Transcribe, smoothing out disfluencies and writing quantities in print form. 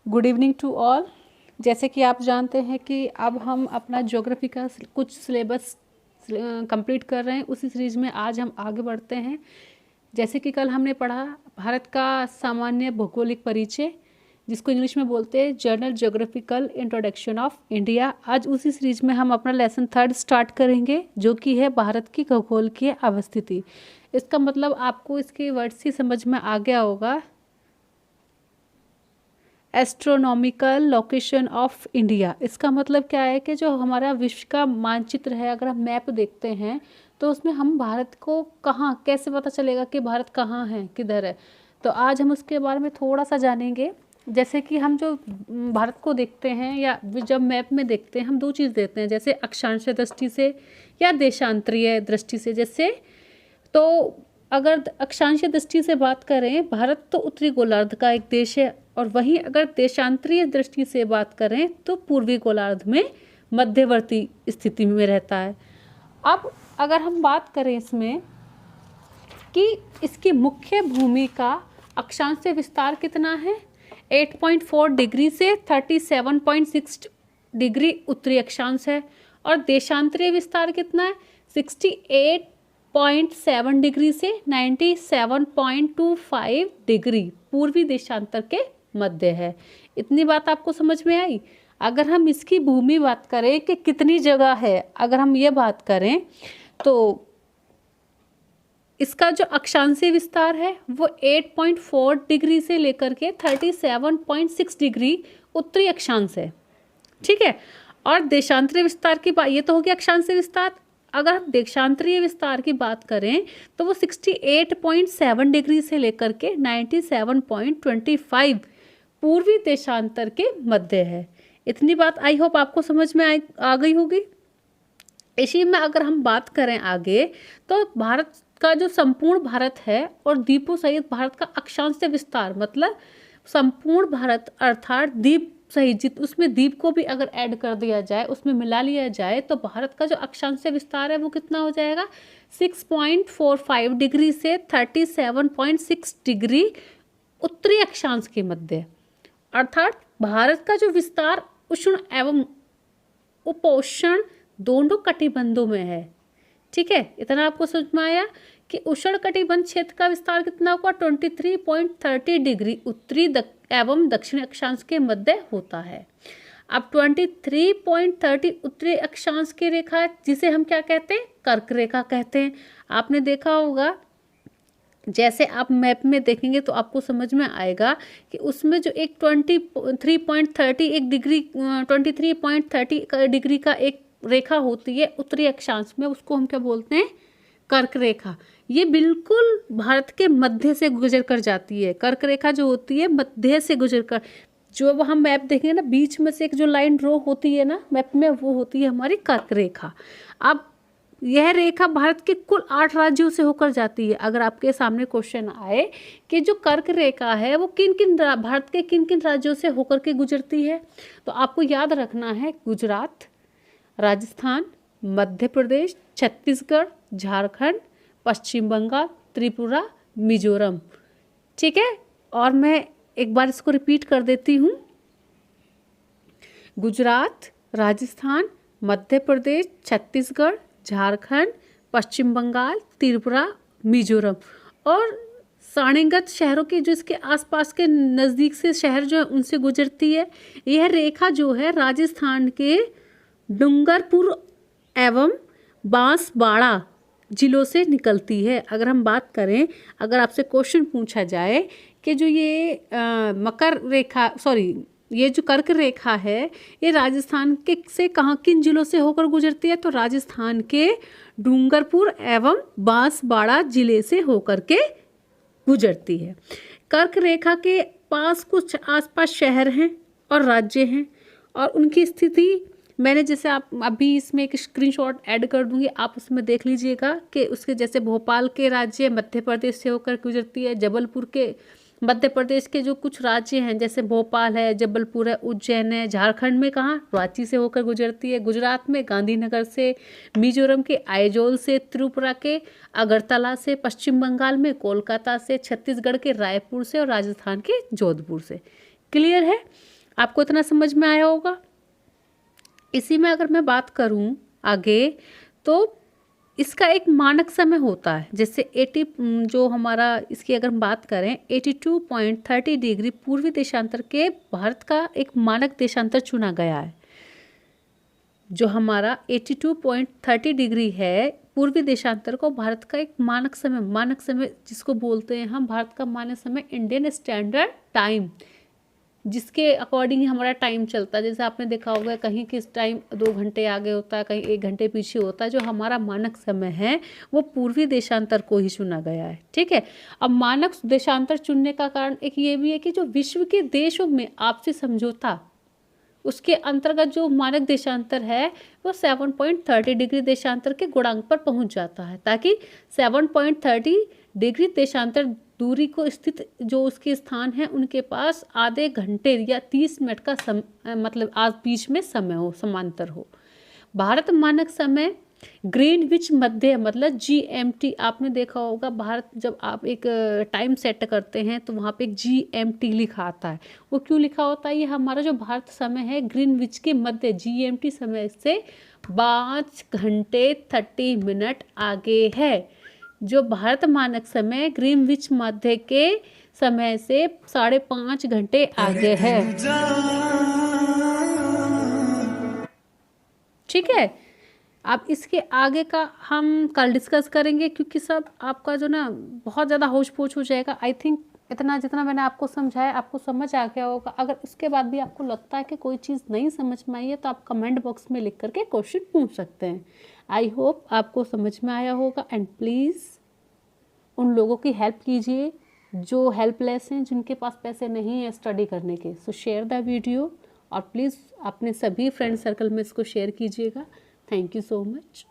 Good evening to all. जैसे कि आप जानते हैं कि अब हम अपना ज्योग्राफी का कुछ सिलेबस कंप्लीट कर रहे हैं। उसी सीरीज में आज हम आगे बढ़ते हैं। जैसे कि कल हमने पढ़ा भारत का सामान्य भौगोलिक परिचय, जिसको इंग्लिश में बोलते हैं general geographical introduction of India. आज उसी सीरीज में हम अपना लेसन 3 स्टार्ट करेंगे, जो कि है भारत की खगोल की अवस्थिति। इसका मतलब आपको इसके वर्ड से समझ में आ गया होगा, एस्ट्रोनॉमिकल लोकेशन ऑफ इंडिया। इसका मतलब क्या है कि जो हमारा विश्व का मानचित्र है, अगर हम मैप देखते हैं तो उसमें हम भारत को कहाँ कैसे पता चलेगा कि भारत कहाँ है, किधर है। तो आज हम उसके बारे में थोड़ा सा जानेंगे। जैसे कि हम जो भारत को देखते हैं या जब मैप में देखते हैं, हम दो चीज़ देखते हैं, जैसे अक्षांश दृष्टि से या देशांतरीय दृष्टि से। जैसे तो अगर अक्षांशीय दृष्टि से बात करें, भारत तो उत्तरी गोलार्ध का एक देश है, और वहीं अगर देशांतरीय दृष्टि से बात करें तो पूर्वी गोलार्ध में मध्यवर्ती स्थिति में रहता है। अब अगर हम बात करें इसमें कि इसकी मुख्य भूमि का अक्षांश से विस्तार कितना है, 8.4 डिग्री से 37.6 डिग्री उत्तरी अक्षांश है, और देशांतरीय विस्तार कितना है, 68.7 डिग्री से 97.25 डिग्री पूर्वी देशांतर के मध्य है। इतनी बात आपको समझ में आई। अगर हम इसकी भूमि बात करें कि कितनी जगह है, अगर हम ये बात करें तो इसका जो अक्षांशीय विस्तार है वो 8.4 डिग्री से लेकर के 37.6 डिग्री उत्तरी अक्षांश है, ठीक है। और देशांतरीय विस्तार की बात, ये तो हो गया अक्षांशीय विस्तार। अगर हम देशांतरीय विस्तार की बात करें तो वो 68.7 डिग्री से लेकर के 97.25 पूर्वी देशांतर के मध्य है। इतनी बात आई होप आपको समझ में आ गई होगी। इसी में अगर हम बात करें आगे, तो भारत का जो संपूर्ण भारत है और द्वीपों सहित भारत का अक्षांशीय विस्तार, मतलब संपूर्ण भारत अर्थात द्वीप सहित, उसमें द्वीप को भी अगर ऐड कर दिया जाए, उसमें मिला लिया जाए, तो भारत का जो अक्षांशीय विस्तार है वो कितना हो जाएगा, 6.45 डिग्री से 37.6 डिग्री उत्तरी अक्षांश के मध्य। अर्थात भारत का जो विस्तार उष्ण एवं उपोष्ण दोनों कटिबंधों में है, ठीक है। इतना आपको समझ में आया कि उष्ण कटिबंध क्षेत्र का विस्तार कितना होगा, 23.30 डिग्री उत्तरी एवं दक्षिणी अक्षांश के मध्य होता है। अब 23.30 उत्तरी अक्षांश की रेखा है, जिसे हम क्या कहते हैं, कर्क रेखा कहते हैं। आपने देखा होगा, जैसे आप मैप में देखेंगे तो आपको समझ में आएगा कि उसमें जो एक 23.30 डिग्री का एक रेखा होती है उत्तरी अक्षांश में, उसको हम क्या बोलते हैं, कर्क रेखा। ये बिल्कुल भारत के मध्य से गुजर कर जाती है। कर्क रेखा जो होती है मध्य से गुजर कर, जो हम मैप देखेंगे ना, बीच में से एक जो लाइन ड्रॉ होती है ना मैप में, वो होती है हमारी कर्क रेखा। अब यह रेखा भारत के कुल 8 राज्यों से होकर जाती है। अगर आपके सामने क्वेश्चन आए कि जो कर्क रेखा है वो भारत के किन किन राज्यों से होकर के गुजरती है, तो आपको याद रखना है, गुजरात, राजस्थान, मध्य प्रदेश, छत्तीसगढ़, झारखंड, पश्चिम बंगाल, त्रिपुरा, मिजोरम, ठीक है। और मैं एक बार इसको रिपीट कर देती हूँ, गुजरात, राजस्थान, मध्य प्रदेश, छत्तीसगढ़, झारखंड, पश्चिम बंगाल, त्रिपुरा, मिजोरम। और सारणी शहरों के जो इसके आसपास के नज़दीक से शहर जो है उनसे गुजरती है। यह रेखा जो है राजस्थान के डूंगरपुर एवं बांसवाड़ा जिलों से निकलती है। अगर हम बात करें, अगर आपसे क्वेश्चन पूछा जाए कि जो ये ये जो कर्क रेखा है ये राजस्थान के से कहाँ किन जिलों से होकर गुजरती है, तो राजस्थान के डूंगरपुर एवं बांसवाड़ा जिले से होकर के गुजरती है। कर्क रेखा के पास कुछ आसपास शहर हैं और राज्य हैं, और उनकी स्थिति मैंने, जैसे आप अभी इसमें एक स्क्रीनशॉट ऐड कर दूंगी, आप उसमें देख लीजिएगा कि उसके जैसे भोपाल के राज्य मध्य प्रदेश से होकर गुजरती है, जबलपुर के मध्य प्रदेश के जो कुछ राज्य हैं जैसे भोपाल है, जबलपुर है, उज्जैन है, झारखंड में कहाँ, रांची से होकर गुजरती है, गुजरात में गांधीनगर से, मिजोरम के आइजोल से, त्रिपुरा के अगरतला से, पश्चिम बंगाल में कोलकाता से, छत्तीसगढ़ के रायपुर से, और राजस्थान के जोधपुर से। क्लियर है। आपको इतना समझ में आया होगा। इसी में अगर मैं बात करूं आगे, तो इसका एक मानक समय होता है। जैसे 80 जो हमारा इसकी अगर हम बात करें 82.30 डिग्री पूर्वी देशांतर के भारत का एक मानक देशांतर चुना गया है। जो हमारा 82.30 डिग्री है पूर्वी देशांतर को भारत का एक मानक समय जिसको बोलते हैं हम भारत का मानक समय इंडियन स्टैंडर्ड टाइम, जिसके अकॉर्डिंग ही हमारा टाइम चलता है। जैसे आपने देखा होगा कहीं किस टाइम 2 घंटे आगे होता है, कहीं 1 घंटे पीछे होता है। जो हमारा मानक समय है वो पूर्वी देशांतर को ही चुना गया है, ठीक है। अब मानक देशांतर चुनने का कारण एक ये भी है कि जो विश्व के देशों में आपसी समझौता, उसके अंतर्गत जो मानक देशांतर है वो 7.30 डिग्री देशांतर के गुणांक पर पहुंच जाता है, ताकि 7.30 डिग्री देशांतर दूरी को स्थित जो उसके स्थान है उनके पास आधे घंटे या 30 मिनट का मतलब आज बीच में समय हो, समांतर हो। भारत मानक समय ग्रीनविच मध्य मतलब GMT, आपने देखा होगा भारत जब आप एक टाइम सेट करते हैं तो वहाँ पे एक GMT लिखा आता है। वो क्यों लिखा होता है? ये हमारा जो भारत समय है ग्रीनविच के मध्य GMT समय से 5 घंटे 30 मिनट आगे है। जो भारत मानक समय ग्रीनविच मध्य के समय से 5.5 घंटे आगे है, ठीक है। अब इसके आगे का हम कल डिस्कस करेंगे, क्योंकि सब आपका जो ना बहुत ज़्यादा होश पोछ हो जाएगा। आई थिंक इतना जितना मैंने आपको समझाया आपको समझ आ गया होगा। अगर इसके बाद भी आपको लगता है कि कोई चीज़ नहीं समझ में आई है तो आप कमेंट बॉक्स में लिख करके क्वेश्चन पूछ सकते हैं। आई होप आपको समझ में आया होगा। एंड प्लीज़ उन लोगों की हेल्प कीजिए जो हेल्पलेस हैं, जिनके पास पैसे नहीं है स्टडी करने के। सो शेयर द वीडियो और प्लीज़ अपने सभी फ्रेंड सर्कल में इसको शेयर कीजिएगा। Thank you so much.